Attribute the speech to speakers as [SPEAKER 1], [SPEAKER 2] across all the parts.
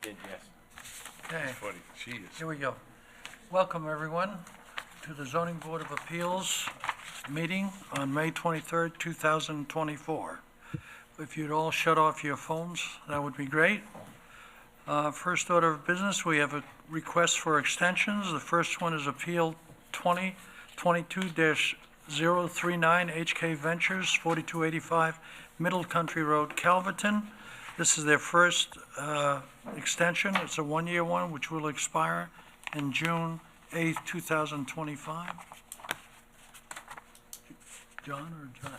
[SPEAKER 1] Did, yes.
[SPEAKER 2] Okay,
[SPEAKER 3] Funny, she is.
[SPEAKER 2] here we go. Welcome, everyone, to the Zoning Board of Appeals meeting on May 23rd, 2024. If you'd all shut off your phones, that would be great. First order of business, we have a request for extensions. The first one is Appeal 2022-039 HK Ventures, 4285 Middle Country Road, Calverton. This is their first extension. It's a one-year one, which will expire in June 8th, 2025. John or John?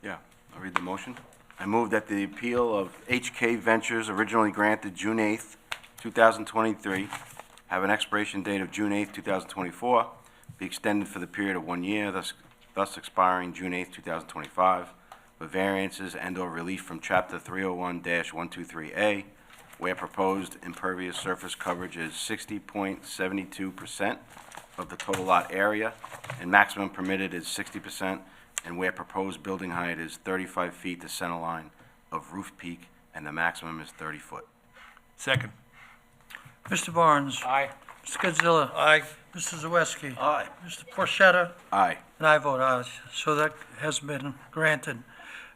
[SPEAKER 1] Yeah, I'll read the motion. I move that the appeal of HK Ventures, originally granted June 8th, 2023, have an expiration date of June 8th, 2024, be extended for the period of 1 year, thus expiring June 8th, 2025, with variances and/or relief from Chapter 301-123A, where proposed impervious surface coverage is 60.72% of the total lot area, and maximum permitted is 60%, and where proposed building height is 35 feet to center line of roof peak, and the maximum is 30 foot.
[SPEAKER 3] Second.
[SPEAKER 2] Mr. Barnes?
[SPEAKER 3] Aye.
[SPEAKER 2] Mr. Godzilla?
[SPEAKER 3] Aye.
[SPEAKER 2] Mr. Zawiski?
[SPEAKER 3] Aye.
[SPEAKER 2] Mr. Porchetta?
[SPEAKER 1] Aye.
[SPEAKER 2] And I vote aye, so that has been granted.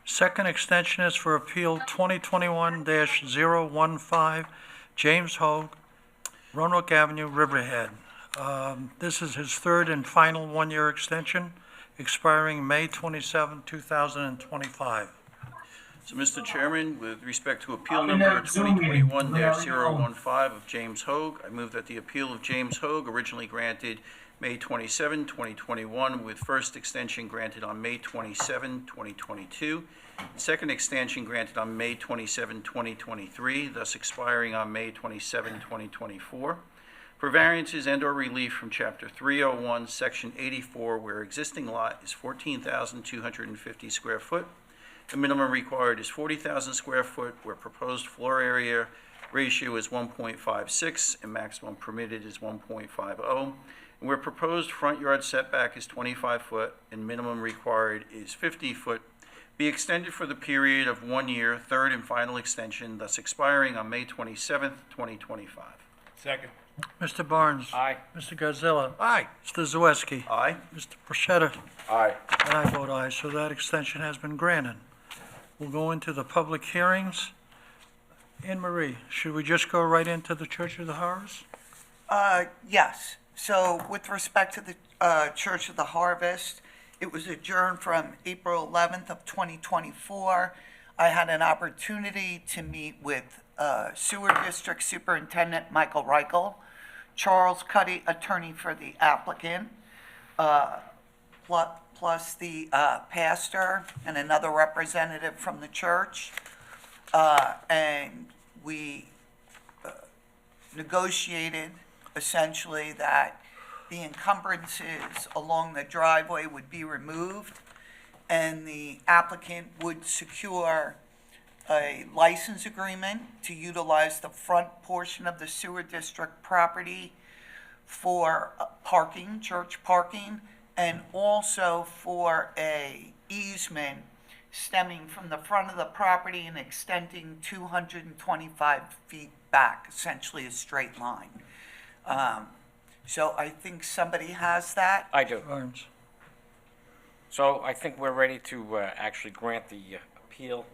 [SPEAKER 2] Second extension is for Appeal 2021-015, James Hogue, Roanoke Avenue, Riverhead. This is his third and final one-year extension, expiring May 27, 2025.
[SPEAKER 4] So, Mr. Chairman, with respect to appeal number 2021-015 of James Hogue, I move that the appeal of James Hogue, originally granted May 27, 2021, with first extension granted on May 27, 2022, and second extension granted on May 27, 2023, thus expiring on May 27, 2024, for variances and/or relief from Chapter 301, Section 84, where existing lot is 14,250 square foot. The minimum required is 40,000 square foot, where proposed floor area ratio is 1.56 and maximum permitted is 1.50, and where proposed front yard setback is 25 foot and minimum required is 50 foot, be extended for the period of 1 year, third and final extension, thus expiring on May 27th, 2025.
[SPEAKER 3] Second.
[SPEAKER 2] Mr. Barnes?
[SPEAKER 3] Aye.
[SPEAKER 2] Mr. Godzilla?
[SPEAKER 3] Aye.
[SPEAKER 2] Mr. Zawiski?
[SPEAKER 4] Aye.
[SPEAKER 2] Mr. Porchetta?
[SPEAKER 1] Aye.
[SPEAKER 2] And I vote aye, so that extension has been granted. We'll go into the public hearings. Anne Marie, should we just go right into the Church of the Horrors?
[SPEAKER 5] Yes. So with respect to the Church of the Harvest, it was adjourned from April 11th of 2024. I had an opportunity to meet with Sewer District Superintendent Michael Reichel, Charles Cuddy, attorney for the applicant, plus the pastor and another representative from the church. And we negotiated essentially that the encumbrances along the driveway would be removed and the applicant would secure a license agreement to utilize the front portion of the sewer district property for parking, church parking, and also for a easement stemming from the front of the property and extending 225 feet back, essentially a straight line. So I think somebody has that.
[SPEAKER 6] I do.
[SPEAKER 2] Barnes?
[SPEAKER 6] So I think we're ready to actually grant the appeal.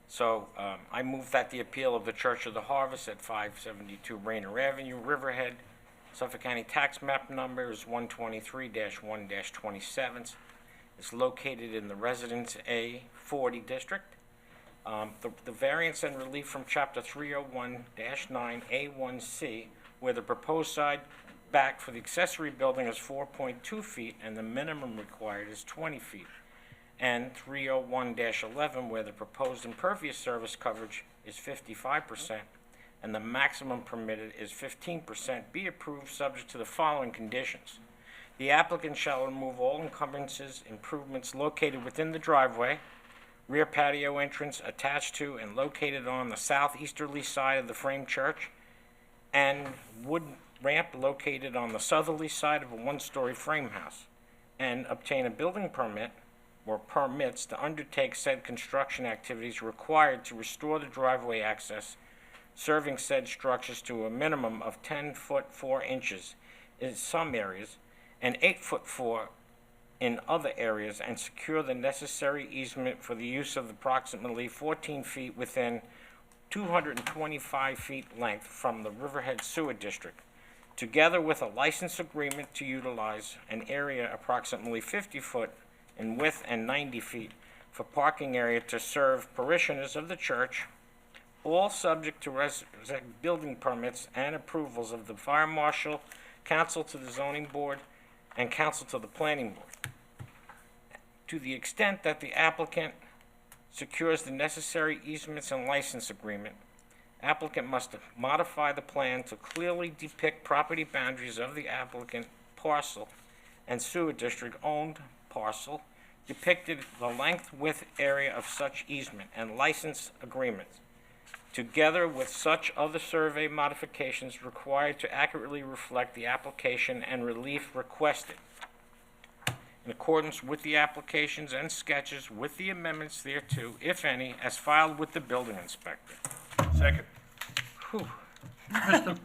[SPEAKER 6] So I move that the appeal of the Church of the Harvest at 572 Rainer Avenue, Riverhead, Suffolk County Tax Map Number is 123-1-27. It's located in the Residence A40 District. The variance and relief from Chapter 301-9A1C, where the proposed side back for the accessory building is 4.2 feet and the minimum required is 20 feet. And 301-11, where the proposed impervious surface coverage is 55% and the maximum permitted is 15%, be approved subject to the following conditions. The applicant shall remove all encumbrances, improvements located within the driveway, rear patio entrance attached to and located on the southeasterly side of the frame church, and wood ramp located on the southerly side of a one-story frame house, and obtain a building permit or permits to undertake said construction activities required to restore the driveway access serving said structures to a minimum of 10 foot 4 inches in some areas and 8 foot 4 in other areas, and secure the necessary easement for the use of approximately 14 feet within 225 feet length from the Riverhead Sewer District, together with a license agreement to utilize an area approximately 50 foot in width and 90 feet for parking area to serve parishioners of the church, all subject to building permits and approvals of the fire marshal, council to the zoning board, and council to the planning board. To the extent that the applicant secures the necessary easements and license agreement, applicant must modify the plan to clearly depict property boundaries of the applicant parcel and sewer district owned parcel, depicted the length, width, area of such easement and license agreements, together with such other survey modifications required to accurately reflect the application and relief requested, in accordance with the applications and sketches with the amendments thereto, if any, as filed with the building inspector.
[SPEAKER 3] Second.
[SPEAKER 6] Whew.
[SPEAKER 2] Mr.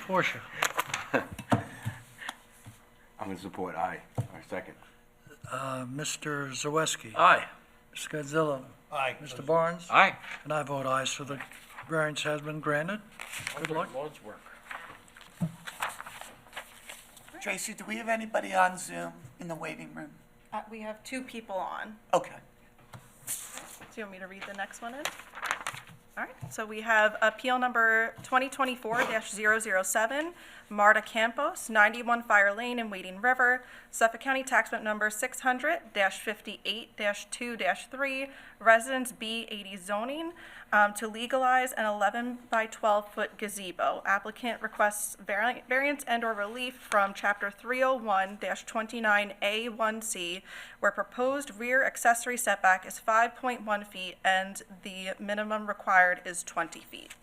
[SPEAKER 2] Porsche,
[SPEAKER 1] I'm going to support aye. Or second.
[SPEAKER 2] Mr. Zawiski,
[SPEAKER 3] Aye.
[SPEAKER 2] Mr. Godzilla,
[SPEAKER 3] Aye.
[SPEAKER 2] Mr. Barnes,
[SPEAKER 6] Aye.
[SPEAKER 2] and I vote aye, so the variance has been granted. Good luck.
[SPEAKER 6] Lord's work.
[SPEAKER 5] Tracy, do we have anybody on Zoom in the waiting room?
[SPEAKER 7] We have 2 people on.
[SPEAKER 5] Okay.
[SPEAKER 7] Do you want me to read the next one in? All right, so we have appeal number 2024-007, Marta Campos, 91 Fire Lane in Wading River, Suffolk County Tax Map Number 600-58-2-3, Residence B80 zoning, to legalize an 11 by 12 foot gazebo. Applicant requests variance and/or relief from Chapter 301-29A1C, where proposed rear accessory setback is 5.1 feet and the minimum required is 20 feet.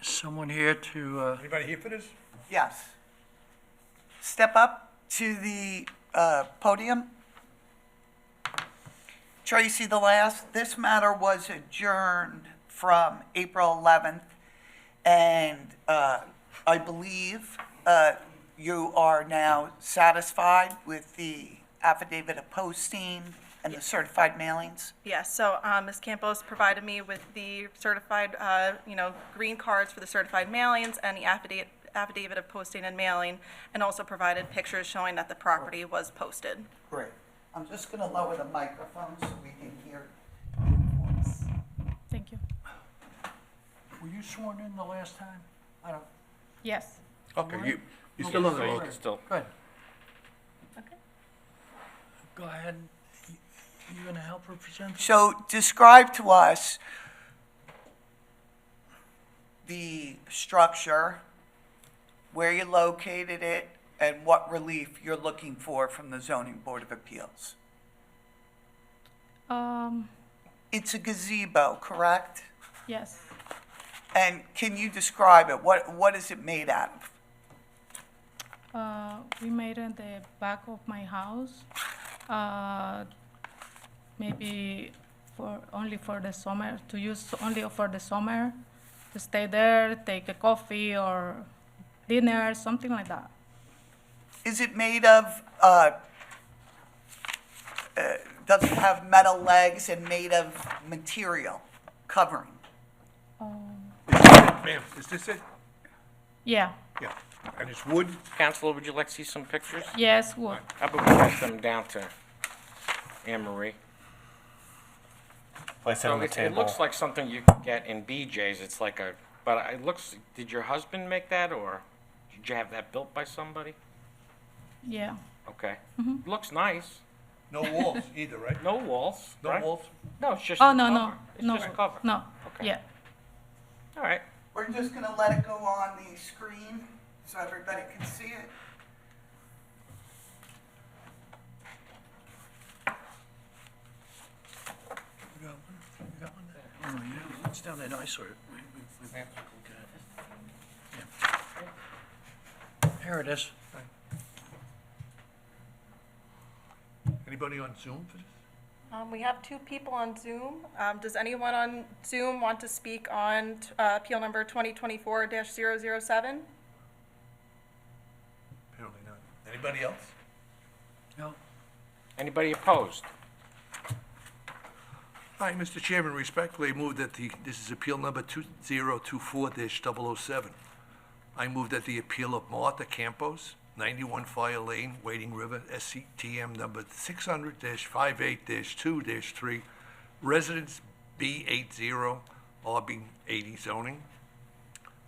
[SPEAKER 2] Is someone here to,
[SPEAKER 3] Anybody here for this?
[SPEAKER 5] Yes. Step up to the podium. Tracy, this matter was adjourned from April 11th, and I believe you are now satisfied with the affidavit of posting and the certified mailings?
[SPEAKER 7] Yes, so Ms. Campos provided me with the certified, green cards for the certified mailings and the affidavit of posting and mailing, and also provided pictures showing that the property was posted.
[SPEAKER 5] Great. I'm just going to lower the microphone so we can hear.
[SPEAKER 8] Thank you.
[SPEAKER 2] were you sworn in the last time? I don't,
[SPEAKER 8] Yes.
[SPEAKER 3] Okay, you're still on the
[SPEAKER 6] So you
[SPEAKER 3] roll.
[SPEAKER 6] can still,
[SPEAKER 2] good.
[SPEAKER 7] Okay.
[SPEAKER 2] Go ahead. You gonna help her present?
[SPEAKER 5] So describe to us the structure, where you located it, and what relief you're looking for from the Zoning Board of Appeals. It's a gazebo, correct?
[SPEAKER 8] Yes.
[SPEAKER 5] And can you describe it? What is it made out of?
[SPEAKER 8] We made it in the back of my house. Maybe only for the summer, to use only for the summer, to stay there, take a coffee or dinner, something like that.
[SPEAKER 5] Is it made of, does it have metal legs and made of material covering?
[SPEAKER 3] Ma'am, is this it?
[SPEAKER 8] Yeah.
[SPEAKER 3] Yeah. And it's wood?
[SPEAKER 6] Counselor, would you like to see some pictures?
[SPEAKER 8] Yes, wood.
[SPEAKER 6] How about we pass them down to Anne Marie?
[SPEAKER 9] Place it
[SPEAKER 6] So
[SPEAKER 9] on the
[SPEAKER 6] it
[SPEAKER 9] table.
[SPEAKER 6] looks like something you could get in BJ's. It's like a, but it looks, did your husband make that, or did you have that built by somebody?
[SPEAKER 8] Yeah.
[SPEAKER 6] Okay. Looks nice.
[SPEAKER 3] No walls either, right?
[SPEAKER 6] No walls,
[SPEAKER 3] No
[SPEAKER 6] right?
[SPEAKER 3] walls?
[SPEAKER 6] No, it's just
[SPEAKER 8] Oh,
[SPEAKER 6] a
[SPEAKER 8] no, no,
[SPEAKER 6] cover. It's
[SPEAKER 8] no.
[SPEAKER 6] just a cover.
[SPEAKER 8] No.
[SPEAKER 6] Okay.
[SPEAKER 8] Yeah.
[SPEAKER 6] All right.
[SPEAKER 5] We're just gonna let it go on the screen so everybody can see it.
[SPEAKER 2] You got one? You got one there? Oh, yeah, it's down there, no, I saw it. Yeah. Here it is.
[SPEAKER 3] Anybody on Zoom for this?
[SPEAKER 7] We have two people on Zoom. Does anyone on Zoom want to speak on appeal number 2024-007?
[SPEAKER 3] Apparently not. Anybody else?
[SPEAKER 2] No?
[SPEAKER 6] Anybody opposed?
[SPEAKER 3] Hi, Mr. Chairman, respectfully move that this is appeal number 2024-007. I move that the appeal of Martha Campos, 91 Fire Lane, Wading River, SCTM number 600-58-2-3, residence B80, RB80 zoning,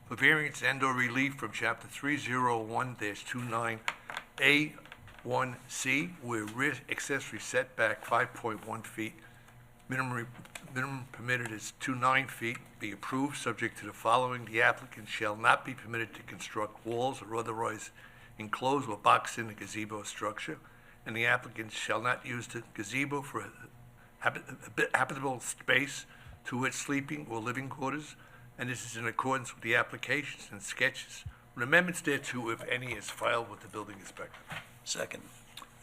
[SPEAKER 3] for variance and/or relief from chapter 301-29A1C, where rear accessory setback 5.1 feet, minimum permitted is 29 feet, be approved, subject to the following. The applicant shall not be permitted to construct walls or otherwise enclose or box in the gazebo structure, and the applicant shall not use the gazebo for habitable space to its sleeping or living quarters, and this is in accordance with the applications and sketches and amendments thereto, if any, is filed with the building inspector.
[SPEAKER 4] Second.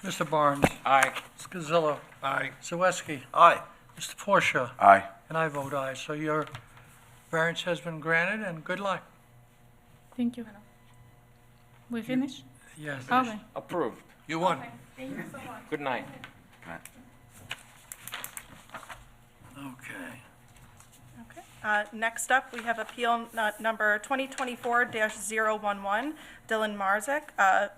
[SPEAKER 2] Mr. Barnes?
[SPEAKER 6] Aye.
[SPEAKER 2] Mr. Gazillo?
[SPEAKER 3] Aye.
[SPEAKER 2] Zawiski?
[SPEAKER 4] Aye.
[SPEAKER 2] Mr. Porsche?
[SPEAKER 1] Aye.
[SPEAKER 2] And I vote aye. So your variance has been granted, and good luck.
[SPEAKER 8] Thank you. We finish?
[SPEAKER 2] Yes.
[SPEAKER 8] Okay.
[SPEAKER 6] Approved.
[SPEAKER 3] You won.
[SPEAKER 8] Thank you so much.
[SPEAKER 6] Good night.
[SPEAKER 2] Okay.
[SPEAKER 7] Okay. Next up, we have appeal number 2024-011, Dylan Marzek,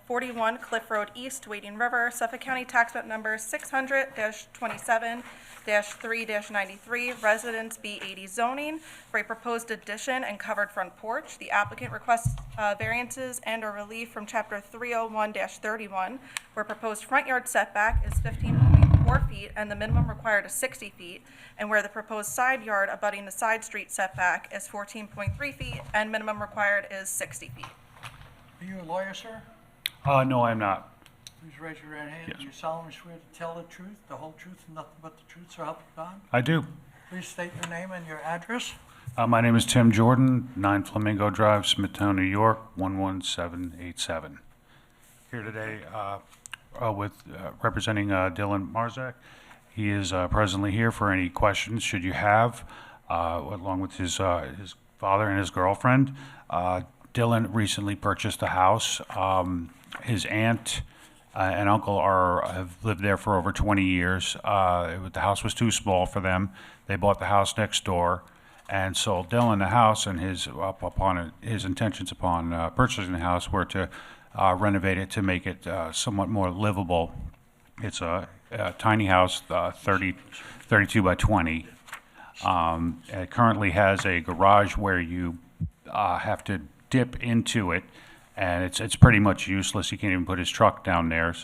[SPEAKER 7] 41 Cliff Road East, Wading River, Suffolk County Tax Map Number 600-27-3-93, Residence B80 zoning, for a proposed addition and covered front porch. The applicant requests variances and/or relief from Chapter 301-31, where proposed front yard setback is 15.4 feet and the minimum required is 60 feet, and where the proposed side yard abutting the side street setback is 14.3 feet and minimum required is 60 feet.
[SPEAKER 2] Are you a lawyer, sir?
[SPEAKER 9] No, I'm not.
[SPEAKER 2] Please raise your right hand.
[SPEAKER 9] Yes.
[SPEAKER 2] Do you solemnly swear to tell the truth, the whole truth, and nothing but the truth, so help you God?
[SPEAKER 9] I do.
[SPEAKER 2] Please state your name and your address.
[SPEAKER 9] My name is Tim Jordan, 9 Flamingo Drive, Smithtown, New York, 11787. Here today with representing Dylan Marzek. He is presently here for any questions should you have, along with his father and his girlfriend. Dylan recently purchased a house. His aunt and uncle have lived there for over 20 years. The house was too small for them. They bought the house next door and sold Dylan the house, and his intentions upon purchasing the house were to renovate it to make it somewhat more livable. It's a tiny house, 32 by 20. It currently has a garage where you have to dip into it, and it's pretty much useless. He can't even put his truck down there.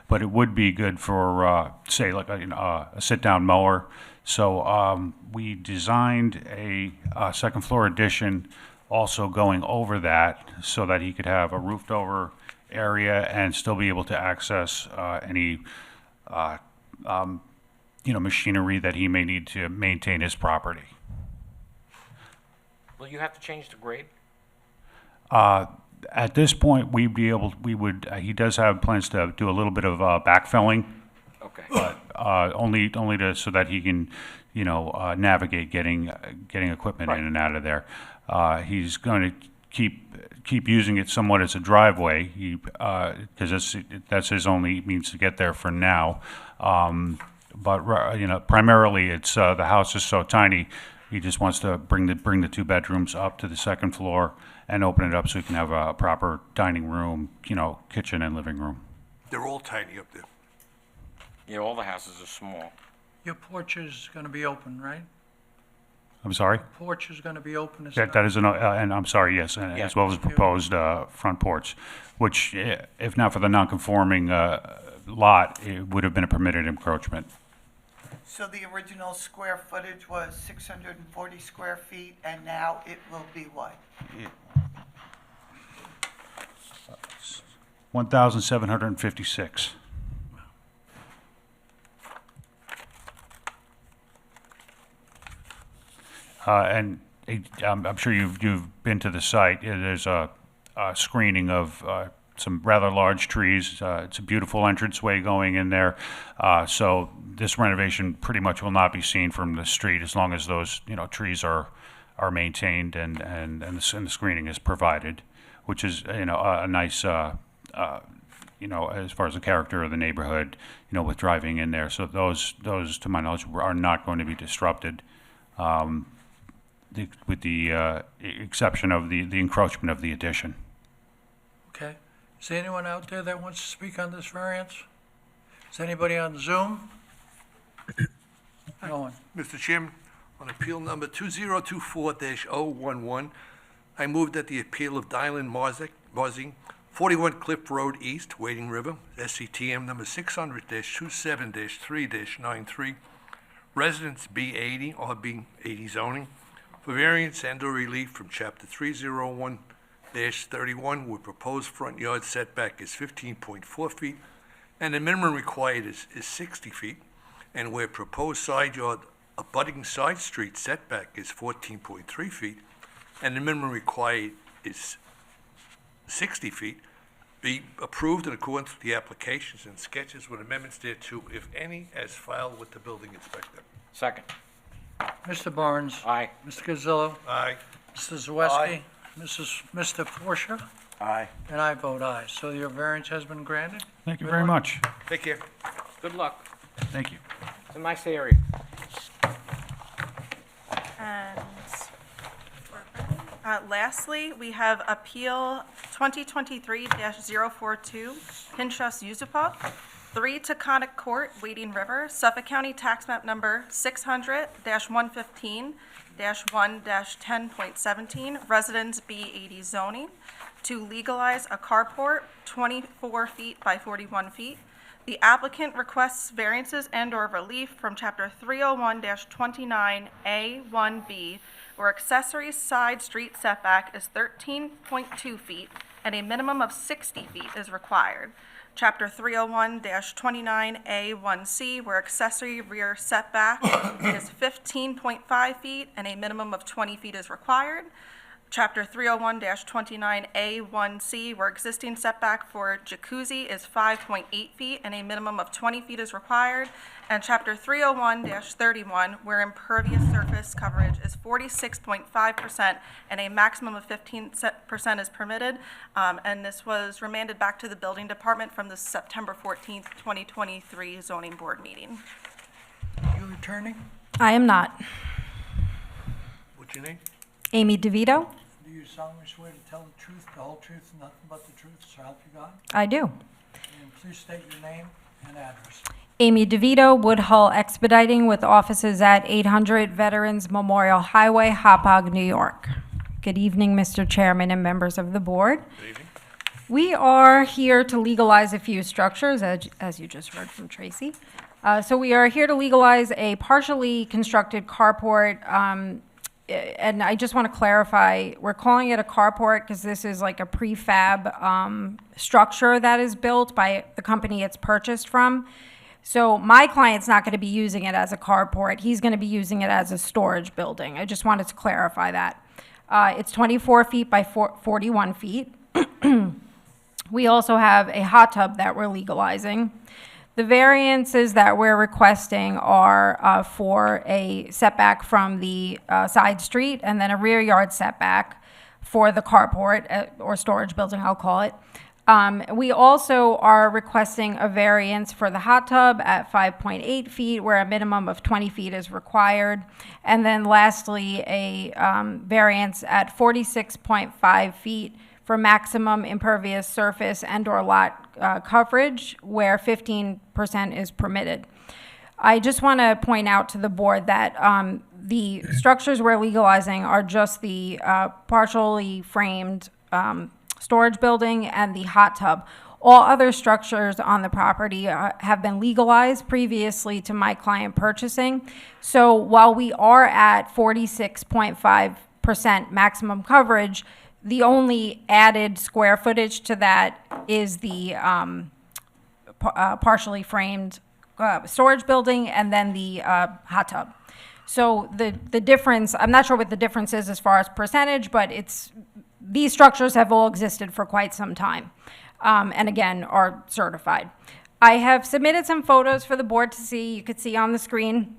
[SPEAKER 9] But it would be good for say like a sit-down mower. So we designed a second floor addition, also going over that, so that he could have a roofed over area and still be able to access any machinery that he may need to maintain his property.
[SPEAKER 6] Will you have to change the grade?
[SPEAKER 9] At this point, he does have plans to do a little bit of backfilling,
[SPEAKER 6] Okay.
[SPEAKER 9] but only so that he can, navigate getting equipment in and out of there. He's going to keep using it somewhat as a driveway, because that's his only means to get there for now. But primarily, it's the house is so tiny. He just wants to bring the two bedrooms up to the second floor and open it up so he can have a proper dining room, kitchen and living room.
[SPEAKER 3] They're all tiny up there.
[SPEAKER 6] Yeah, all the houses are small.
[SPEAKER 2] Your porch is going to be open, right?
[SPEAKER 9] I'm sorry?
[SPEAKER 2] Porch is going to be open.
[SPEAKER 9] That is and I'm sorry, yes, and
[SPEAKER 6] Yeah.
[SPEAKER 9] as well as proposed front porch, which, if not for the non-conforming lot, it would have been a permitted encroachment.
[SPEAKER 5] So the original square footage was 640 square feet, and now it will be what?
[SPEAKER 9] 1,756. And I'm sure you've been to the site. There's a screening of some rather large trees. It's a beautiful entranceway going in there. So this renovation pretty much will not be seen from the street as long as those, trees are maintained and the screening is provided, which is, a nice, as far as the character of the neighborhood, with driving in there. So those, to my knowledge, are not going to be disrupted, with the exception of the encroachment of the addition.
[SPEAKER 2] Okay. Is there anyone out there that wants to speak on this variance? Is anybody on Zoom? No one.
[SPEAKER 3] Mr. Chairman, on appeal number 2024-011, I move that the appeal of Dylan Marzing, 41 Cliff Road East, Wading River, SCTM number 600-27-3-93, residence B80 or B80 zoning, for variance and/or relief from Chapter 301-31, where proposed front yard setback is 15.4 feet, and the minimum required is 60 feet, and where proposed side yard abutting side street setback is 14.3 feet, and the minimum required is 60 feet, be approved in accordance with the applications and sketches with amendments thereto, if any, as filed with the building inspector.
[SPEAKER 6] Second.
[SPEAKER 2] Mr. Barnes?
[SPEAKER 6] Aye.
[SPEAKER 2] Mr. Gazillo?
[SPEAKER 3] Aye.
[SPEAKER 2] Mr. Zawiski? Mr. Porsche?
[SPEAKER 1] Aye.
[SPEAKER 2] And I vote aye. So your variance has been granted?
[SPEAKER 9] Thank you very much.
[SPEAKER 3] Take care.
[SPEAKER 6] Good luck.
[SPEAKER 9] Thank you.
[SPEAKER 6] It's a nice area.
[SPEAKER 7] And lastly, we have Appeal 2023-042, Pinchas Yusupa, 3 Taconic Court, Wading River, Suffolk County Tax Map Number 600-115-1-10.17, Residence B80 zoning, to legalize a carport 24 feet by 41 feet. The applicant requests variances and/or relief from Chapter 301-29A1B, where accessory side street setback is 13.2 feet and a minimum of 60 feet is required. Chapter 301-29A1C, where accessory rear setback is 15.5 feet and a minimum of 20 feet is required. Chapter 301-29A1C, where existing setback for jacuzzi is 5.8 feet and a minimum of 20 feet is required. And Chapter 301-31, where impervious surface coverage is 46.5% and a maximum of 15% is permitted. And this was remanded back to the building department from the September 14th, 2023 zoning board meeting.
[SPEAKER 2] You returning?
[SPEAKER 10] I am not.
[SPEAKER 3] What's your name?
[SPEAKER 10] Amy DeVito?
[SPEAKER 2] Do you solemnly swear to tell the truth, the whole truth, and nothing but the truth, so help you God?
[SPEAKER 10] I do.
[SPEAKER 2] And please state your name and address.
[SPEAKER 10] Amy DeVito, Woodhull Expediting, with offices at 800 Veterans Memorial Highway, Hauppauge, New York. Good evening, Mr. Chairman and members of the board.
[SPEAKER 3] Good evening.
[SPEAKER 10] We are here to legalize a few structures, as you just heard from Tracy. So we are here to legalize a partially constructed carport. And I just want to clarify, we're calling it a carport because this is like a prefab structure that is built by the company it's purchased from. So my client's not going to be using it as a carport. He's going to be using it as a storage building. I just wanted to clarify that. It's 24 feet by 41 feet. We also have a hot tub that we're legalizing. The variances that we're requesting are for a setback from the side street and then a rear yard setback for the carport or storage building, I'll call it. We also are requesting a variance for the hot tub at 5.8 feet, where a minimum of 20 feet is required. And then lastly, a variance at 46.5 feet for maximum impervious surface and/or lot coverage, where 15% is permitted. I just want to point out to the board that the structures we're legalizing are just the partially framed storage building and the hot tub. All other structures on the property have been legalized previously to my client purchasing. So while we are at 46.5% maximum coverage, the only added square footage to that is the partially framed storage building and then the hot tub. So the difference, I'm not sure what the difference is as far as percentage, but these structures have all existed for quite some time. and again, are certified. I have submitted some photos for the board to see. You could see on the screen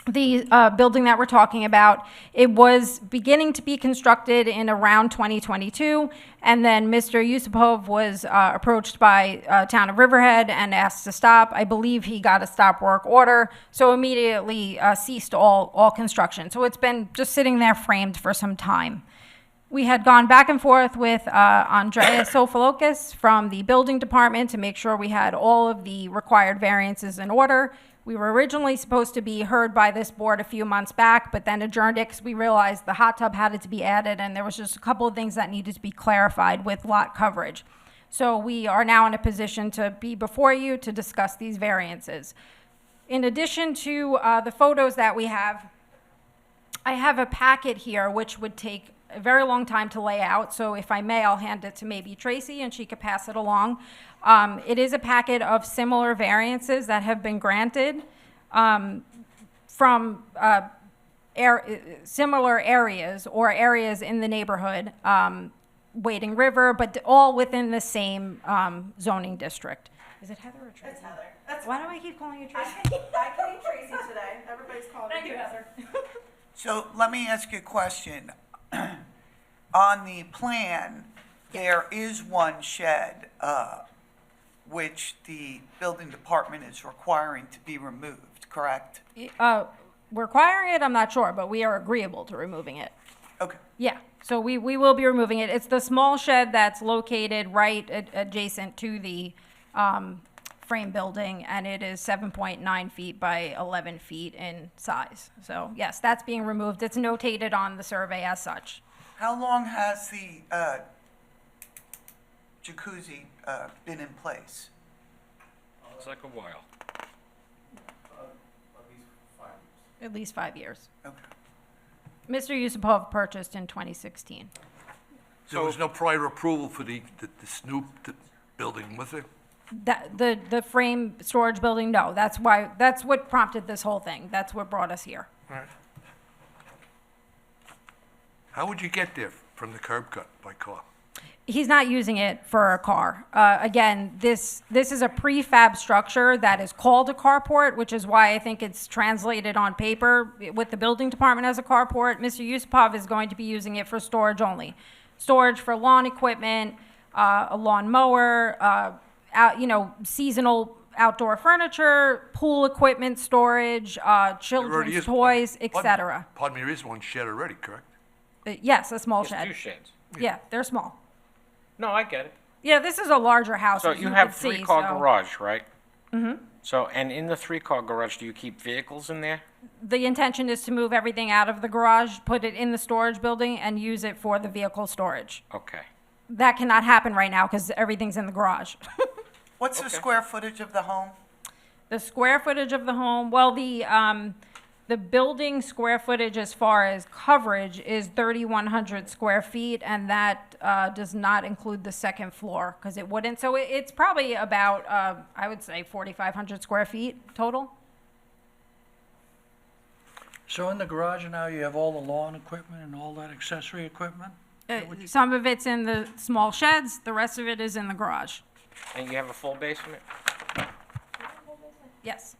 [SPEAKER 10] the building that we're talking about. It was beginning to be constructed in around 2022, and then Mr. Yusupov was approached by Town of Riverhead and asked to stop. I believe he got a stop work order, so immediately ceased all construction. So it's been just sitting there framed for some time. We had gone back and forth with Andrea Sofalokis from the building department to make sure we had all of the required variances in order. We were originally supposed to be heard by this board a few months back, but then adjourned it because we realized the hot tub had to be added, and there was just a couple of things that needed to be clarified with lot coverage. So we are now in a position to be before you to discuss these variances. In addition to the photos that we have, I have a packet here which would take a very long time to lay out, so if I may, I'll hand it to maybe Tracy and she could pass it along. It is a packet of similar variances that have been granted from similar areas or areas in the neighborhood, Wading River, but all within the same zoning district. Is it Heather or Tracy?
[SPEAKER 7] It's Heather. That's
[SPEAKER 10] Why do I keep calling you Tracy?
[SPEAKER 7] I can eat Tracy today. Everybody's calling me.
[SPEAKER 10] Thank you, Heather.
[SPEAKER 5] So let me ask you a question. On the plan, there is one shed, which the building department is requiring to be removed, correct?
[SPEAKER 10] Requiring it, I'm not sure, but we are agreeable to removing it.
[SPEAKER 5] Okay.
[SPEAKER 10] Yeah, so we will be removing it. It's the small shed that's located right adjacent to the frame building, and it is 7.9 feet by 11 feet in size. So yes, that's being removed. It's notated on the survey as such.
[SPEAKER 5] How long has the jacuzzi been in place?
[SPEAKER 6] It's like a while.
[SPEAKER 10] At least 5 years.
[SPEAKER 5] Okay.
[SPEAKER 10] Mr. Yusupov purchased in 2016.
[SPEAKER 3] There was no prior approval for this new building, was there?
[SPEAKER 10] The frame storage building, no, that's what prompted this whole thing. That's what brought us here.
[SPEAKER 3] All right. How would you get there from the curb cut by car?
[SPEAKER 10] He's not using it for a car. Again, this is a prefab structure that is called a carport, which is why I think it's translated on paper with the building department as a carport. Mr. Yusupov is going to be using it for storage only. Storage for lawn equipment, a lawn mower, seasonal outdoor furniture, pool equipment storage, children's toys, etc.
[SPEAKER 3] Pardon me, there is one shed already, correct?
[SPEAKER 10] Yes, a small
[SPEAKER 6] There's
[SPEAKER 10] shed.
[SPEAKER 6] two sheds.
[SPEAKER 10] Yeah, they're small.
[SPEAKER 6] No, I get it.
[SPEAKER 10] Yeah, this is a larger house.
[SPEAKER 6] So
[SPEAKER 10] as
[SPEAKER 6] you
[SPEAKER 10] could
[SPEAKER 6] have
[SPEAKER 10] see,
[SPEAKER 6] three-car
[SPEAKER 10] so-
[SPEAKER 6] garage, right? Mm-hmm. So, and in the three-car garage, do you keep vehicles in there?
[SPEAKER 10] The intention is to move everything out of the garage, put it in the storage building, and use it for the vehicle storage.
[SPEAKER 6] Okay.
[SPEAKER 10] That cannot happen right now because everything's in the garage.
[SPEAKER 5] What's the square footage of the home?
[SPEAKER 10] The square footage of the home, well, the building square footage as far as coverage is 3,100 square feet, and that does not include the second floor, because it wouldn't. So it's probably about, I would say, 4,500 square feet total.
[SPEAKER 2] So in the garage now, you have all the lawn equipment and all that accessory equipment?
[SPEAKER 10] Some of it's in the small sheds, the rest of it is in the garage.
[SPEAKER 6] And you have a full basement?
[SPEAKER 10] Yes.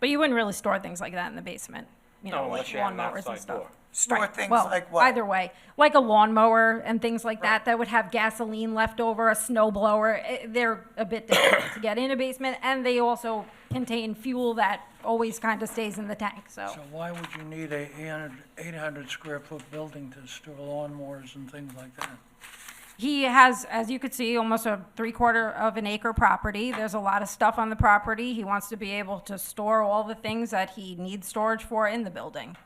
[SPEAKER 10] But you wouldn't really store things like that in the basement,
[SPEAKER 6] No,
[SPEAKER 10] like
[SPEAKER 6] unless you have an
[SPEAKER 10] lawnmowers and
[SPEAKER 6] outside
[SPEAKER 10] stuff.
[SPEAKER 6] door.
[SPEAKER 5] Store
[SPEAKER 10] Right.
[SPEAKER 5] things
[SPEAKER 10] Well,
[SPEAKER 5] like what?
[SPEAKER 10] either way, like a lawnmower and things like that would have gasoline left over, a snow blower. They're a bit difficult to get in a basement, and they also contain fuel that always kind of stays in the tank,
[SPEAKER 2] So why would you need a 800 square foot building to store lawnmowers and things like that?
[SPEAKER 10] He has, as you could see, almost a 3/4 of an acre property. There's a lot of stuff on the property. He wants to be able to store all the things that he needs storage for in the building.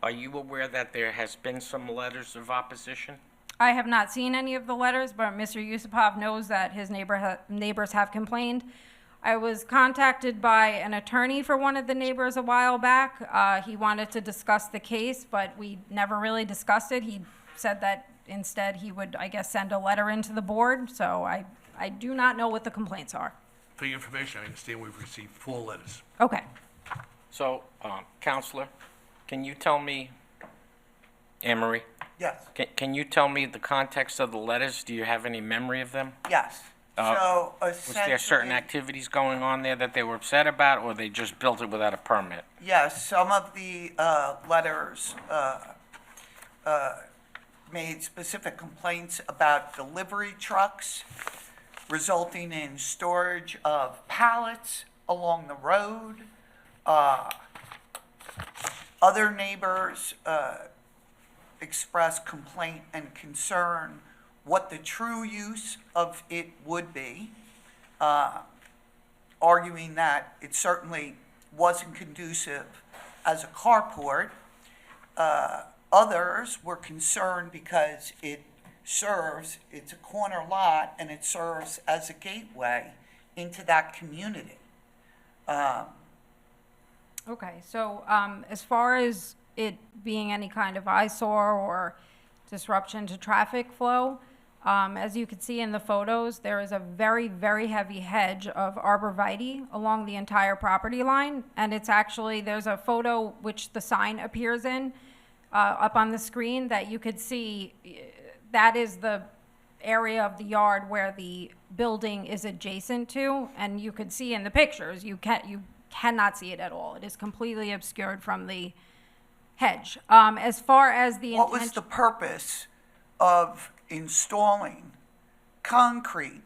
[SPEAKER 6] Are you aware that there has been some letters of opposition?
[SPEAKER 10] I have not seen any of the letters, but Mr. Yusupov knows that his neighbors have complained. I was contacted by an attorney for one of the neighbors a while back. He wanted to discuss the case, but we never really discussed it. He said that instead he would, I guess, send a letter into the board, so I do not know what the complaints are.
[SPEAKER 3] For your information, I understand we've received 4 letters.
[SPEAKER 10] Okay.
[SPEAKER 6] So, Counselor, can you tell me, Anne Marie?
[SPEAKER 5] Yes,
[SPEAKER 6] Can you tell me the context of the letters? Do you have any memory of them?
[SPEAKER 5] yes. So
[SPEAKER 6] Was there certain
[SPEAKER 5] essentially,
[SPEAKER 6] activities going on there that they were upset about, or they just built it without a permit?
[SPEAKER 5] yes, some of the letters made specific complaints about delivery trucks resulting in storage of pallets along the road. Other neighbors expressed complaint and concern what the true use of it would be, arguing that it certainly wasn't conducive as a carport. Others were concerned because it's a corner lot, and it serves as a gateway into that community.
[SPEAKER 10] Okay, so as far as it being any kind of eyesore or disruption to traffic flow, as you can see in the photos, there is a very, very heavy hedge of arborvitae along the entire property line. And it's actually, there's a photo which the sign appears in up on the screen that you could see. That is the area of the yard where the building is adjacent to. And you could see in the pictures, you cannot see it at all. It is completely obscured from the hedge. As far as the
[SPEAKER 5] What was the purpose of installing concrete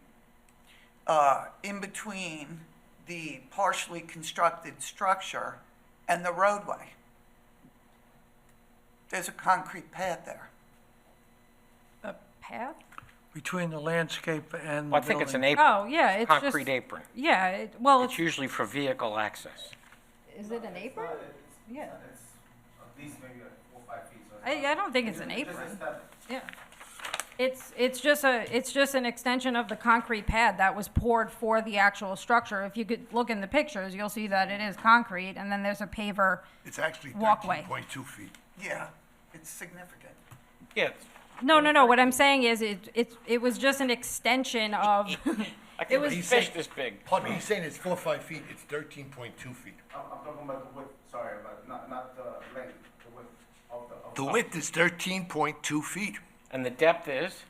[SPEAKER 5] in between the partially constructed structure and the roadway? There's a concrete pad there.
[SPEAKER 10] a path?
[SPEAKER 2] Between the landscape and the
[SPEAKER 6] Well, I think it's an
[SPEAKER 2] building.
[SPEAKER 6] apron,
[SPEAKER 10] Oh, yeah, it's just.
[SPEAKER 6] concrete apron.
[SPEAKER 10] Yeah, well,
[SPEAKER 6] It's usually for vehicle access.
[SPEAKER 10] is it an apron? Yeah.
[SPEAKER 1] At least maybe like 4 or 5 feet.
[SPEAKER 10] I don't think it's an apron. Yeah. It's just an extension of the concrete pad that was poured for the actual structure. If you could look in the pictures, you'll see that it is concrete, and then there's a paver.
[SPEAKER 3] It's actually
[SPEAKER 10] Walkway.
[SPEAKER 3] 13.2 feet.
[SPEAKER 5] Yeah, it's significant.
[SPEAKER 6] Yeah,
[SPEAKER 10] No, what I'm saying is it was just an extension of,
[SPEAKER 6] I
[SPEAKER 10] It
[SPEAKER 6] think
[SPEAKER 10] was
[SPEAKER 6] it's fish this big.
[SPEAKER 3] Pardon me, he's saying it's 4 or 5 feet, it's 13.2 feet.
[SPEAKER 1] I'm talking about the width, sorry, but not the length, the width of the.
[SPEAKER 3] The width is 13.2 feet.
[SPEAKER 6] And the depth is?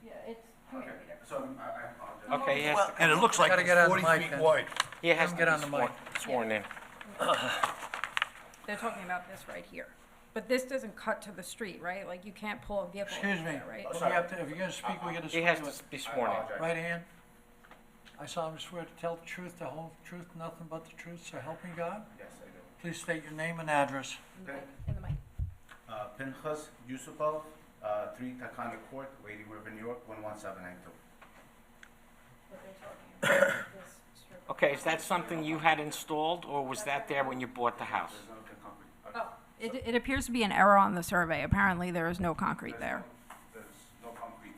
[SPEAKER 10] yeah, it's,
[SPEAKER 1] So I apologize.
[SPEAKER 6] Okay, he has
[SPEAKER 5] Well,
[SPEAKER 6] to,
[SPEAKER 3] And it looks like
[SPEAKER 2] Gotta
[SPEAKER 3] it's
[SPEAKER 2] get on the
[SPEAKER 3] 40
[SPEAKER 2] mic
[SPEAKER 3] feet
[SPEAKER 2] then.
[SPEAKER 3] wide.
[SPEAKER 6] he has
[SPEAKER 2] Let
[SPEAKER 6] to
[SPEAKER 2] him get
[SPEAKER 6] be
[SPEAKER 2] on the mic.
[SPEAKER 6] sworn in.
[SPEAKER 10] they're talking about this right here. But this doesn't cut to the street, right? Like, you can't pull a vehicle
[SPEAKER 2] Excuse
[SPEAKER 10] in
[SPEAKER 2] me,
[SPEAKER 10] there, right?
[SPEAKER 2] if you're gonna speak, we gotta
[SPEAKER 6] He
[SPEAKER 2] swear
[SPEAKER 6] has
[SPEAKER 2] to it.
[SPEAKER 6] to be sworn in.
[SPEAKER 2] Right hand? I solemnly swear to tell the truth, the whole truth, nothing but the truth, so help me God?
[SPEAKER 1] Yes, I do.
[SPEAKER 2] Please state your name and address.
[SPEAKER 10] In the mic.
[SPEAKER 1] Pinchas Yusupov, 3 Takana Court, Wading River, New York, 11792.
[SPEAKER 6] Okay, is that something you had installed, or was that there when you bought the house?
[SPEAKER 1] There's no concrete.
[SPEAKER 10] It appears to be an error on the survey. Apparently, there is no concrete there.
[SPEAKER 1] There's no concrete.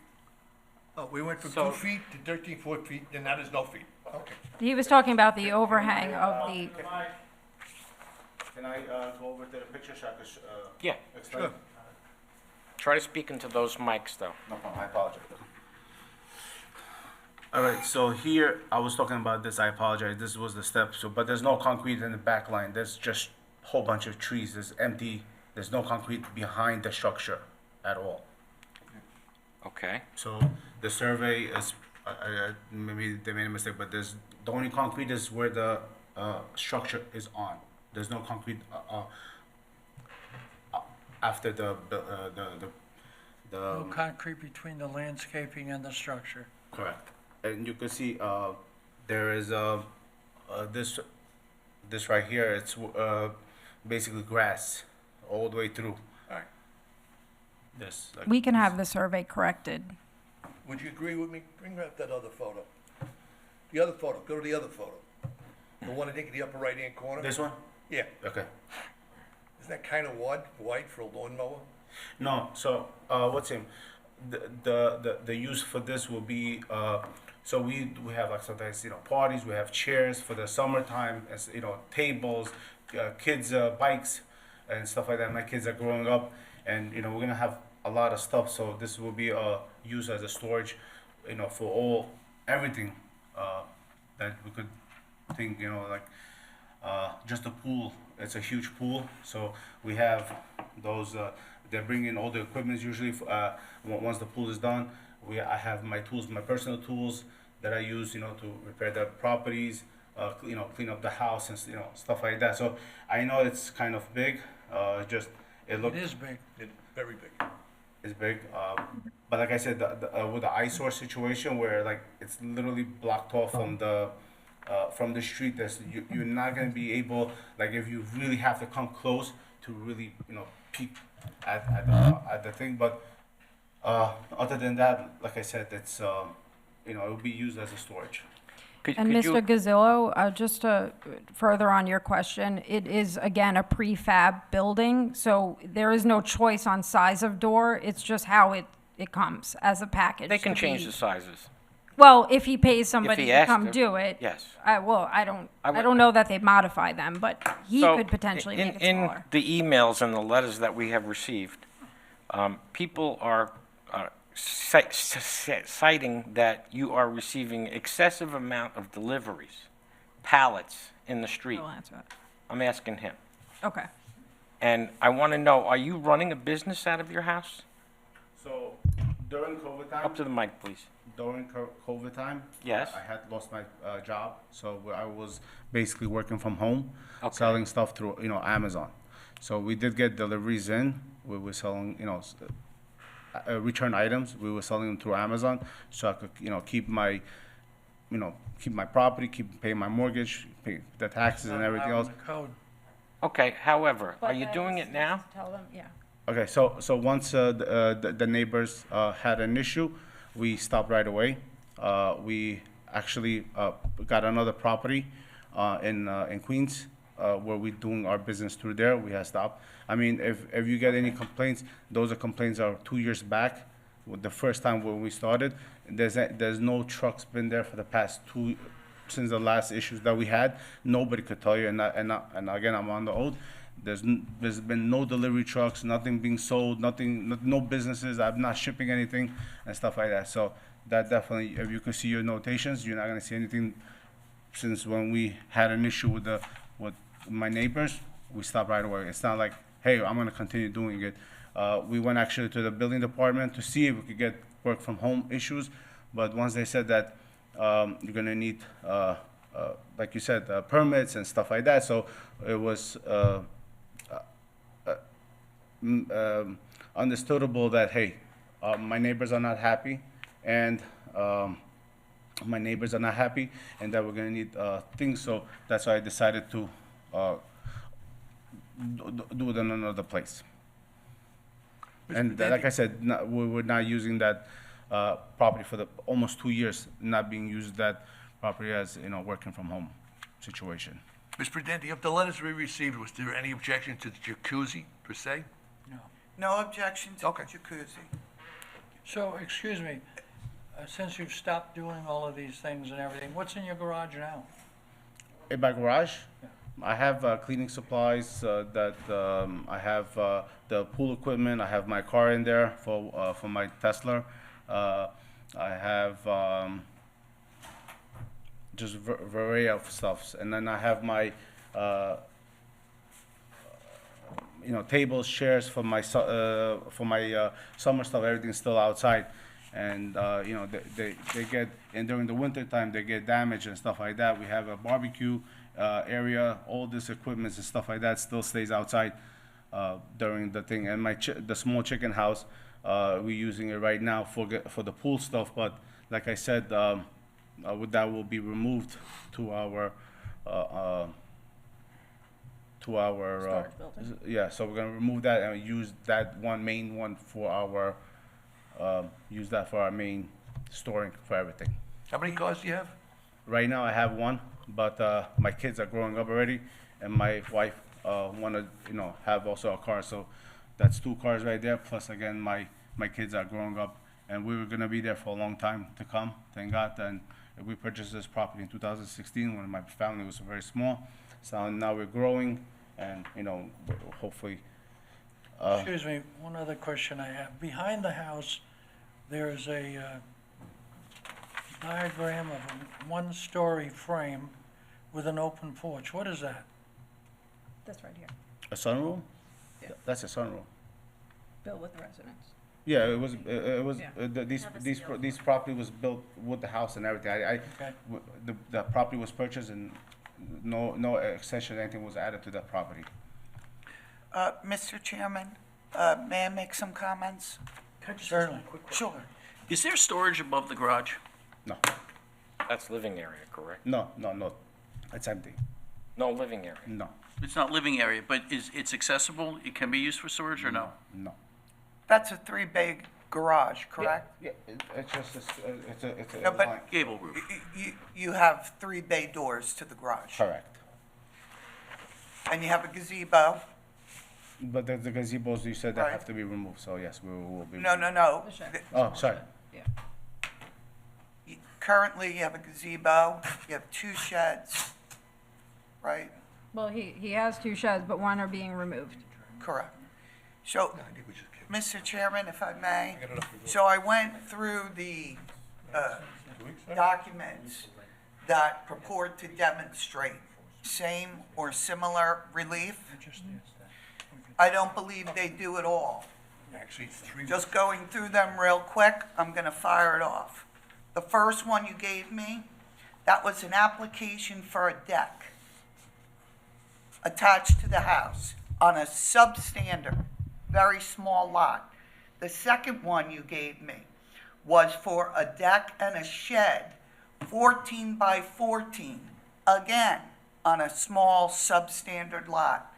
[SPEAKER 3] Oh, we went from
[SPEAKER 6] So-
[SPEAKER 3] 2 feet to 13 feet, and now there's no feet. Okay.
[SPEAKER 10] He was talking about the overhang of the,
[SPEAKER 1] Can I go over to the picture so I can
[SPEAKER 6] Yeah,
[SPEAKER 1] explain?
[SPEAKER 3] Sure.
[SPEAKER 6] try to speak into those mics, though.
[SPEAKER 1] No problem, I apologize. All right, so here, I was talking about this, I apologize, this was the step, so, but there's no concrete in the back line, there's just a whole bunch of trees, it's empty, there's no concrete behind the structure at all.
[SPEAKER 6] Okay,
[SPEAKER 1] So the survey is, maybe they made a mistake, but there's, the only concrete is where the structure is on. There's no concrete after the
[SPEAKER 2] No concrete between the landscaping and the structure.
[SPEAKER 1] correct. And you can see there is this right here. It's basically grass all the way through.
[SPEAKER 3] All right.
[SPEAKER 1] This. Like,
[SPEAKER 10] we can have the survey corrected.
[SPEAKER 3] Would you agree with me? Bring up that other photo. The other photo, go to the other photo. The one I think in the upper right-hand corner?
[SPEAKER 1] This one.
[SPEAKER 3] Yeah.
[SPEAKER 1] Okay.
[SPEAKER 3] Isn't that kind of wide for a lawnmower?
[SPEAKER 1] No, so what's in the use for this will be so we have like sometimes parties, we have chairs for the summertime, as tables, kids bikes and stuff like that. My kids are growing up, and we're gonna have a lot of stuff. So this will be used as a storage, for everything that we could think, like
[SPEAKER 11] just the pool, it's a huge pool, so we have those, they bring in all the equipment usually, once the pool is done. I have my tools, my personal tools that I use, to repair the properties, clean up the house and, stuff like that. So I know it's kind of big, it
[SPEAKER 2] It
[SPEAKER 11] looks,
[SPEAKER 2] is big.
[SPEAKER 3] Very big.
[SPEAKER 11] it's big. But like I said, with the eyesore situation where like it's literally blocked off from the street, you're not gonna be able, like if you really have to come close to really, peek at the thing. But other than that, like I said, it's it will be used as a storage.
[SPEAKER 10] And Mr. Gazillo, just to further on your question, it is, again, a prefab building, so there is no choice on size of door. It's just how it comes as a package.
[SPEAKER 6] They can
[SPEAKER 10] to
[SPEAKER 6] change
[SPEAKER 10] be-
[SPEAKER 6] the sizes.
[SPEAKER 10] Well, if he pays somebody
[SPEAKER 6] he
[SPEAKER 10] to
[SPEAKER 6] asked
[SPEAKER 10] come
[SPEAKER 6] to,
[SPEAKER 10] do it.
[SPEAKER 6] yes.
[SPEAKER 10] I don't know that they modify them, but he
[SPEAKER 6] So,
[SPEAKER 10] could potentially make it
[SPEAKER 6] in
[SPEAKER 10] smaller.
[SPEAKER 6] the emails and the letters that we have received, people are citing that you are receiving excessive amount of deliveries, pallets in the street.
[SPEAKER 10] I'll answer that.
[SPEAKER 6] I'm asking him.
[SPEAKER 10] Okay.
[SPEAKER 6] And I want to know, are you running a business out of your house?
[SPEAKER 11] So during COVID time,
[SPEAKER 6] Up to the mic, please.
[SPEAKER 11] during COVID time,
[SPEAKER 6] Yes.
[SPEAKER 11] I had lost my job, so I was basically working from home,
[SPEAKER 6] Okay.
[SPEAKER 11] selling stuff through Amazon. So we did get deliveries in. We were selling return items. We were selling them through Amazon, so I could keep my property, pay my mortgage, pay the taxes and everything else.
[SPEAKER 2] Not allowed in the code.
[SPEAKER 6] Okay, however, are you
[SPEAKER 10] But
[SPEAKER 6] doing
[SPEAKER 10] that's-
[SPEAKER 6] it now?
[SPEAKER 10] Tell them, yeah.
[SPEAKER 11] Okay, so once the neighbors had an issue, we stopped right away. We actually got another property in Queens where we're doing our business through there. We have stopped. I mean, if you get any complaints, those are complaints are 2 years back, with the first time when we started. There's no trucks been there for the past since the last issues that we had. Nobody could tell you, and again, I'm on the oath. There's been no delivery trucks, nothing being sold, no businesses. I'm not shipping anything and stuff like that. So that definitely, if you could see your notations, you're not gonna see anything. Since when we had an issue with my neighbors, we stopped right away. It's not like, hey, I'm gonna continue doing it. We went actually to the building department to see if we could get work from home issues, but once they said that you're gonna need, like you said, permits and stuff like that, so it was understandable that, hey, my neighbors are not happy, and my neighbors are not happy, and that we're gonna need things, so that's why I decided to do it in another place. And like I said, we were not using that property for the almost 2 years, not being used that property as, working from home situation.
[SPEAKER 3] Ms. Prudenti, of the letters we received, was there any objection to the jacuzzi per se?
[SPEAKER 5] No objection to the
[SPEAKER 3] Okay.
[SPEAKER 5] jacuzzi.
[SPEAKER 2] So, excuse me, since you've stopped doing all of these things and everything, what's in your garage now?
[SPEAKER 11] In my garage, I have cleaning supplies, I have the pool equipment, I have my car in there for my Tesla. I have just variety of stuffs, and then I have my tables, chairs for my summer stuff. Everything's still outside, and they get, and during the winter time they get damaged and stuff like that. We have a barbecue area, all this equipment and stuff like that still stays outside during the thing. And the small chicken house, we're using it right now for the pool stuff, but like I said, that will be removed to our
[SPEAKER 10] Storage building.
[SPEAKER 11] yeah, so we're gonna remove that and use that main one for our use that for our main storing for everything.
[SPEAKER 3] How many cars do you have?
[SPEAKER 11] Right now I have one, but my kids are growing up already, and my wife wanna have also a car, so that's 2 cars right there. Plus again, my kids are growing up, and we were gonna be there for a long time to come. Thank God. And we purchased this property in 2016 when my family was very small. So now we're growing, and hopefully.
[SPEAKER 2] Excuse me, one other question I have. Behind the house, there's a diagram of a one-story frame with an open porch. What is that?
[SPEAKER 10] This right here,
[SPEAKER 11] A sunroom?
[SPEAKER 10] Yeah.
[SPEAKER 11] That's a sunroom.
[SPEAKER 10] built with residence.
[SPEAKER 11] Yeah, it was,
[SPEAKER 10] Yeah.
[SPEAKER 11] these property was built with the house and everything. The property was purchased and no extension, anything was added to that property.
[SPEAKER 5] Mr. Chairman, may I make some comments?
[SPEAKER 2] Can I just ask
[SPEAKER 5] Certainly.
[SPEAKER 2] a quick question?
[SPEAKER 5] Sure.
[SPEAKER 4] Is there storage above the garage?
[SPEAKER 11] No,
[SPEAKER 6] That's living area, correct?
[SPEAKER 11] no, it's empty,
[SPEAKER 6] No living area.
[SPEAKER 11] no,
[SPEAKER 4] It's not living area, but it's accessible? It can be used for storage or no?
[SPEAKER 11] no.
[SPEAKER 5] That's a three-bay garage, correct?
[SPEAKER 11] Yeah, it's just, it's a.
[SPEAKER 5] No, but-
[SPEAKER 11] line.
[SPEAKER 4] Gable roof.
[SPEAKER 5] You have three bay doors to the garage,
[SPEAKER 11] Correct.
[SPEAKER 5] and you have a gazebo?
[SPEAKER 11] But the gazebos, you said that
[SPEAKER 5] Right.
[SPEAKER 11] have to be removed, so yes, we will be.
[SPEAKER 5] No, no, no.
[SPEAKER 10] The shed.
[SPEAKER 11] Oh, sorry.
[SPEAKER 5] Currently, you have a gazebo, you have two sheds, right?
[SPEAKER 10] Well, he has two sheds, but one are being removed.
[SPEAKER 5] Correct. So, Mr. Chairman, if I may, so I went through the documents that purport to demonstrate same or similar relief. I don't believe they do at all.
[SPEAKER 3] Actually, three.
[SPEAKER 5] Just going through them real quick, I'm gonna fire it off. The first one you gave me, that was an application for a deck attached to the house on a substandard, very small lot. The second one you gave me was for a deck and a shed, 14 by 14, again, on a small substandard lot.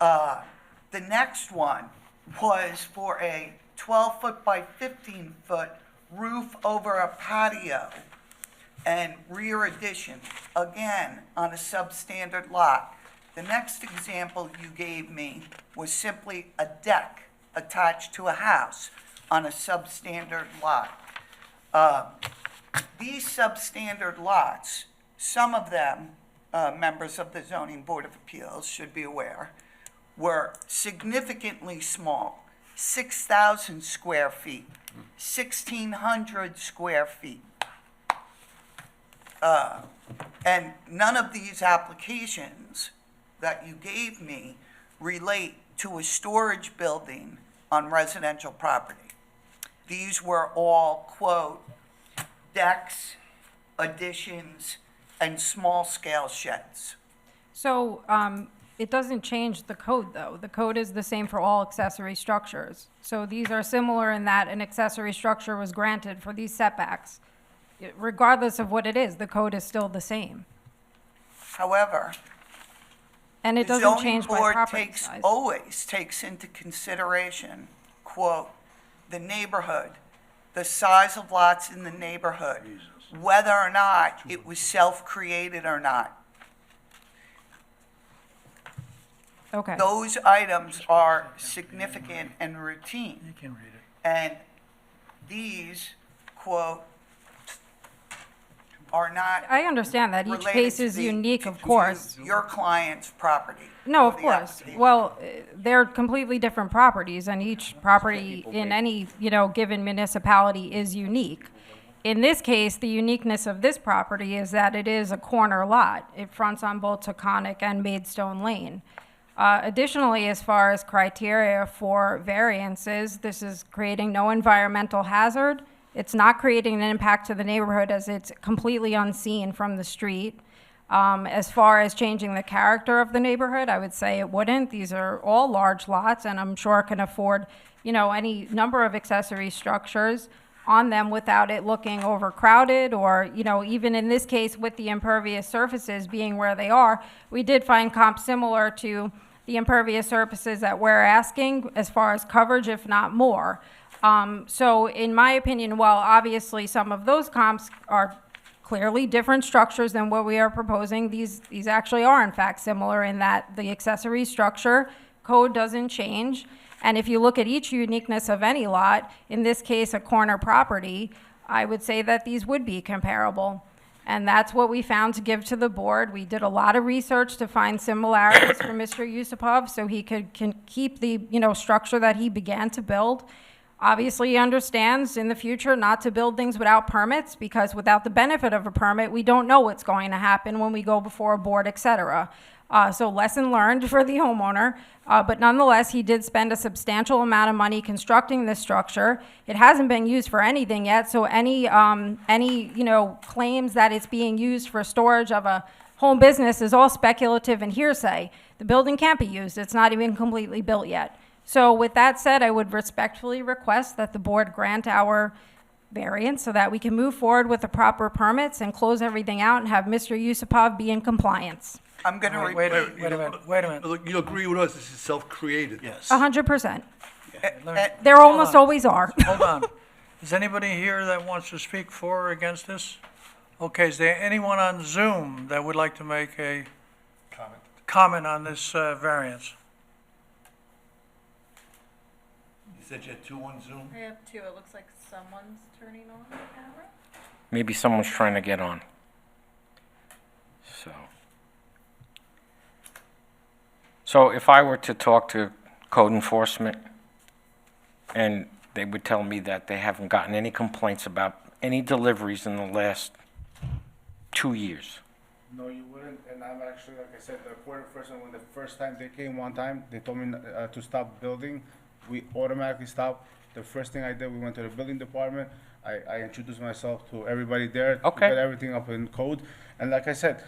[SPEAKER 5] The next one was for a 12-foot by 15-foot roof over a patio and rear addition, again, on a substandard lot. The next example you gave me was simply a deck attached to a house on a substandard lot. These substandard lots, some of them, members of the Zoning Board of Appeals should be aware, were significantly small, 6,000 square feet, 1,600 square feet. And none of these applications that you gave me relate to a storage building on residential property. These were all, quote, decks, additions, and small-scale sheds.
[SPEAKER 10] So, it doesn't change the code, though. The code is the same for all accessory structures. So these are similar in that an accessory structure was granted for these setbacks. Regardless of what it is, the code is still the same.
[SPEAKER 5] However,
[SPEAKER 10] And it
[SPEAKER 5] the
[SPEAKER 10] doesn't
[SPEAKER 5] zoning
[SPEAKER 10] change by
[SPEAKER 5] board
[SPEAKER 10] property
[SPEAKER 5] takes,
[SPEAKER 10] size.
[SPEAKER 5] always takes into consideration, quote, the neighborhood, the size of lots in the neighborhood, whether or not it was self-created or not.
[SPEAKER 10] Okay.
[SPEAKER 5] Those items are significant and routine.
[SPEAKER 2] You can read it.
[SPEAKER 5] And these, quote, are not
[SPEAKER 10] I understand that. Each
[SPEAKER 5] related
[SPEAKER 10] case
[SPEAKER 5] to
[SPEAKER 10] is
[SPEAKER 5] the-
[SPEAKER 10] unique,
[SPEAKER 5] to-
[SPEAKER 10] of course.
[SPEAKER 5] to your client's property.
[SPEAKER 10] No,
[SPEAKER 5] or
[SPEAKER 10] of
[SPEAKER 5] the
[SPEAKER 10] course.
[SPEAKER 5] application.
[SPEAKER 10] Well, they're completely different properties, and each property in any, given municipality is unique. In this case, the uniqueness of this property is that it is a corner lot. It fronts on both Taconic and Maidstone Lane. Additionally, as far as criteria for variances, this is creating no environmental hazard. It's not creating an impact to the neighborhood as it's completely unseen from the street. As far as changing the character of the neighborhood, I would say it wouldn't. These are all large lots, and I'm sure can afford, any number of accessory structures on them without it looking overcrowded or, even in this case with the impervious surfaces being where they are, we did find comps similar to the impervious surfaces that we're asking as far as coverage, if not more. So in my opinion, while obviously some of those comps are clearly different structures than what we are proposing, these actually are in fact similar in that the accessory structure code doesn't change. And if you look at each uniqueness of any lot, in this case, a corner property, I would say that these would be comparable. And that's what we found to give to the board. We did a lot of research to find similarities for Mr. Yusupov so he could keep the, structure that he began to build. Obviously, he understands in the future not to build things without permits, because without the benefit of a permit, we don't know what's going to happen when we go before a board, et cetera. So lesson learned for the homeowner, but nonetheless, he did spend a substantial amount of money constructing this structure. It hasn't been used for anything yet, so any claims that it's being used for storage of a home business is all speculative and hearsay. The building can't be used. It's not even completely built yet. So with that said, I would respectfully request that the board grant our variance so that we can move forward with the proper permits and close everything out and have Mr. Yusupov be in compliance.
[SPEAKER 5] I'm going to
[SPEAKER 2] Wait a minute.
[SPEAKER 3] Look, you agree with us, this is self-created?
[SPEAKER 2] Yes.
[SPEAKER 10] 100%.
[SPEAKER 2] Let me-
[SPEAKER 10] There
[SPEAKER 2] hold
[SPEAKER 10] almost
[SPEAKER 2] on.
[SPEAKER 10] always are.
[SPEAKER 2] Hold on. Is anybody here that wants to speak for or against this? Okay, is there anyone on Zoom that would like to make a comment on this variance?
[SPEAKER 3] You said you had two on Zoom?
[SPEAKER 7] I have two. It looks like someone's turning on the camera.
[SPEAKER 6] Maybe someone's trying to get on. So if I were to talk to code enforcement, and they would tell me that they haven't gotten any complaints about any deliveries in the last 2 years.
[SPEAKER 11] No, you wouldn't, and I'm actually, like I said, the code enforcement, when the first time they came one time, they told me to stop building. We automatically stopped. The first thing I did, we went to the building department. I introduced myself to everybody there. To
[SPEAKER 6] Okay.
[SPEAKER 11] get everything up in code. And like I said,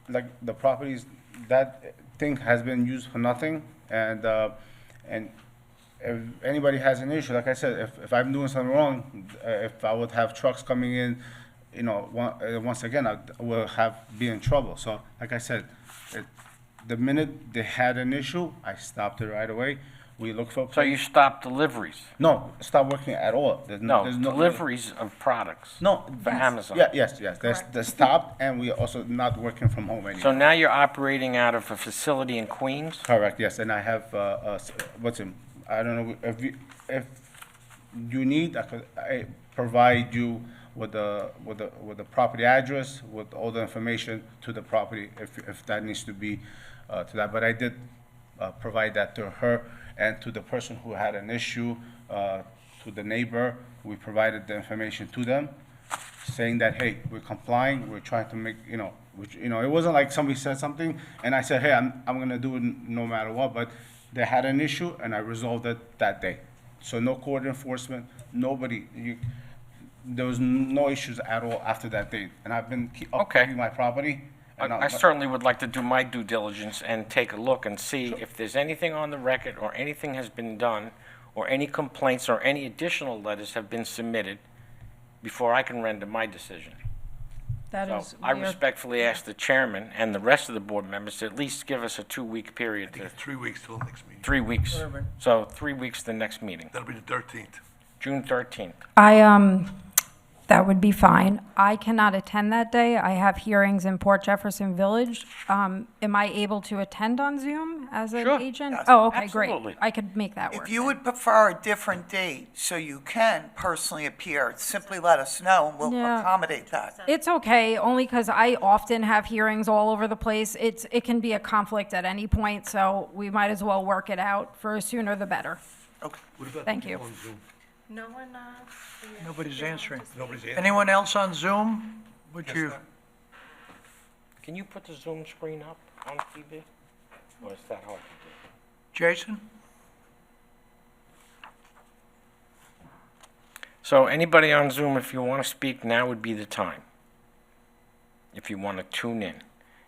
[SPEAKER 11] like the properties, that thing has been used for nothing. And if anybody has an issue, like I said, if I'm doing something wrong, if I would have trucks coming in, once again, I will be in trouble. So, like I said, the minute they had an issue, I stopped it right away. We looked for.
[SPEAKER 6] So you stopped deliveries?
[SPEAKER 11] No, stop working at all. There's
[SPEAKER 6] No,
[SPEAKER 11] there's
[SPEAKER 6] deliveries of products?
[SPEAKER 11] No.
[SPEAKER 6] For Amazon?
[SPEAKER 11] Yes. They stopped, and we also not working from home anymore.
[SPEAKER 6] So now you're operating out of a facility in Queens?
[SPEAKER 11] Correct, yes, and I have, I don't know, if you need, I provide you with the property address, with all the information to the property, if that needs to be, to that, but I did, provide that to her and to the person who had an issue, to the neighbor, we provided the information to them, saying that, hey, we're complying, we're trying to make, it wasn't like somebody said something, and I said, hey, I'm gonna do it no matter what, but they had an issue, and I resolved it that day. So no court enforcement, nobody, there was no issues at all after that date, and I've been
[SPEAKER 6] Okay.
[SPEAKER 11] upkeeping my property. and
[SPEAKER 6] I certainly would like to do my due diligence and take a look and see if there's anything on the record or anything has been done or any complaints or any additional letters have been submitted before I can render my decision.
[SPEAKER 10] That
[SPEAKER 6] So
[SPEAKER 10] is,
[SPEAKER 6] I
[SPEAKER 10] we are-
[SPEAKER 6] respectfully ask the chairman and the rest of the board members to at least give us a 2-week period
[SPEAKER 3] I think
[SPEAKER 6] to,
[SPEAKER 3] it's 3 weeks till the next meeting.
[SPEAKER 6] 3 weeks.
[SPEAKER 2] Urban.
[SPEAKER 6] So 3 weeks, the next meeting,
[SPEAKER 3] That'll be the 13th.
[SPEAKER 6] June 13th.
[SPEAKER 10] that would be fine. I cannot attend that day. I have hearings in Port Jefferson Village. Am I able to attend on Zoom as an
[SPEAKER 6] Sure.
[SPEAKER 10] agent?
[SPEAKER 5] Yes.
[SPEAKER 10] Oh, okay, great.
[SPEAKER 6] Absolutely.
[SPEAKER 10] I could make that work.
[SPEAKER 5] If you would prefer a different date so you can personally appear, simply let us know and we'll
[SPEAKER 10] Yeah.
[SPEAKER 5] accommodate that.
[SPEAKER 10] It's okay, only because I often have hearings all over the place. It can be a conflict at any point, so we might as well work it out for sooner the better.
[SPEAKER 5] Okay.
[SPEAKER 3] What about
[SPEAKER 10] Thank
[SPEAKER 3] the
[SPEAKER 10] you.
[SPEAKER 3] people on Zoom?
[SPEAKER 7] No one,
[SPEAKER 2] Nobody's answering.
[SPEAKER 3] Nobody's answering?
[SPEAKER 2] Anyone else on Zoom? Would
[SPEAKER 3] Yes,
[SPEAKER 2] you,
[SPEAKER 3] sir.
[SPEAKER 6] Can you put the Zoom screen up on TV? Or is that hard to do?
[SPEAKER 2] Jason?
[SPEAKER 6] So anybody on Zoom, if you want to speak, now would be the time. If you want to tune in.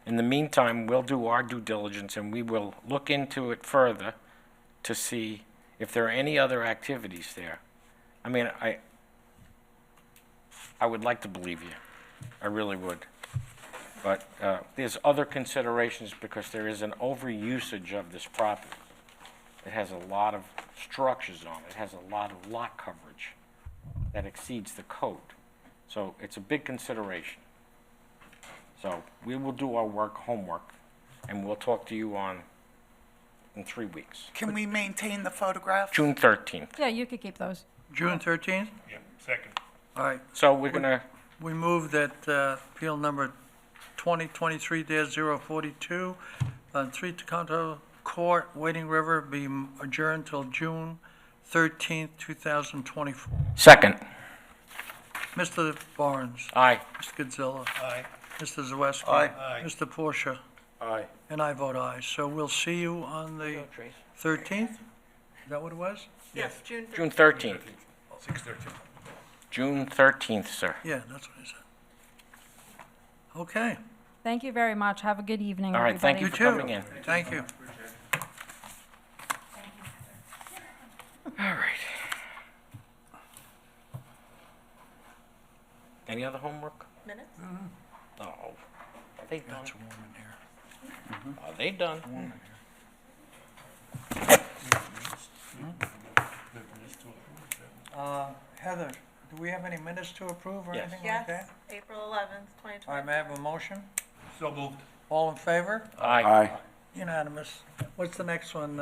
[SPEAKER 6] In the meantime, we'll do our due diligence and we will look into it further to see if there are any other activities there. I mean, I would like to believe you. I really would. But there's other considerations because there is an overusage of this property. It has a lot of structures on it. It has a lot of lot coverage that exceeds the code. So it's a big consideration. So we will do our homework, and we'll talk to you in 3 weeks.
[SPEAKER 5] Can we maintain the photograph?
[SPEAKER 6] June 13th.
[SPEAKER 10] Yeah, you could keep those.
[SPEAKER 2] June 13th?
[SPEAKER 3] Yeah, second.
[SPEAKER 2] All right.
[SPEAKER 6] So we're gonna,
[SPEAKER 2] We move that appeal number 2023-042 on 3 Toconto Court, Wading River, be adjourned till June 13th, 2024.
[SPEAKER 6] Second.
[SPEAKER 2] Mr. Barnes.
[SPEAKER 6] Aye.
[SPEAKER 2] Mr. Godzilla.
[SPEAKER 3] Aye.
[SPEAKER 2] Mr. Zawiski.
[SPEAKER 3] Aye.
[SPEAKER 2] Mr. Porsche.
[SPEAKER 1] Aye.
[SPEAKER 2] And I vote aye. So we'll see you on the 13th? Is that what it was?
[SPEAKER 7] Yes, June
[SPEAKER 6] June 13th.
[SPEAKER 3] 6:13.
[SPEAKER 6] June 13th, sir.
[SPEAKER 2] Yeah, that's what I said. Okay.
[SPEAKER 10] Thank you very much. Have a good evening,
[SPEAKER 6] All right, thank
[SPEAKER 10] everybody.
[SPEAKER 6] you
[SPEAKER 2] You
[SPEAKER 6] for
[SPEAKER 2] too.
[SPEAKER 6] coming in.
[SPEAKER 2] Thank you.
[SPEAKER 6] All right. Any other homework?
[SPEAKER 7] minutes.
[SPEAKER 6] Oh, are they done?
[SPEAKER 2] It's warm in here.
[SPEAKER 6] Are they done?
[SPEAKER 2] Heather, do we have any minutes to approve or
[SPEAKER 6] Yes.
[SPEAKER 2] anything like
[SPEAKER 7] Yes,
[SPEAKER 2] that?
[SPEAKER 7] April 11th,
[SPEAKER 2] All right,
[SPEAKER 7] 2020.
[SPEAKER 2] may I have a motion?
[SPEAKER 3] So moved.
[SPEAKER 2] All in favor?
[SPEAKER 6] Aye.
[SPEAKER 1] Aye.
[SPEAKER 2] Unanimous. What's the next one?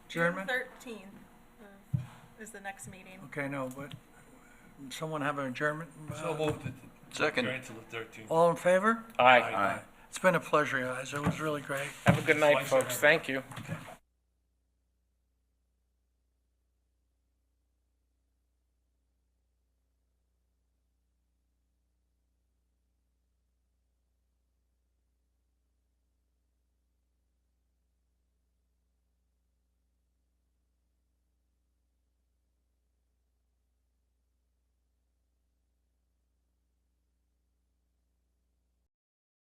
[SPEAKER 2] Adjournment?
[SPEAKER 7] 13th is the next meeting.
[SPEAKER 2] Okay, no, but someone have an adjournment?
[SPEAKER 3] So moved.
[SPEAKER 4] Second.
[SPEAKER 3] Until the 13th.
[SPEAKER 2] All in favor?
[SPEAKER 6] Aye.
[SPEAKER 1] Aye.
[SPEAKER 2] It's been a pleasure, guys. It was really great.
[SPEAKER 6] Have a good night, folks. Thank you.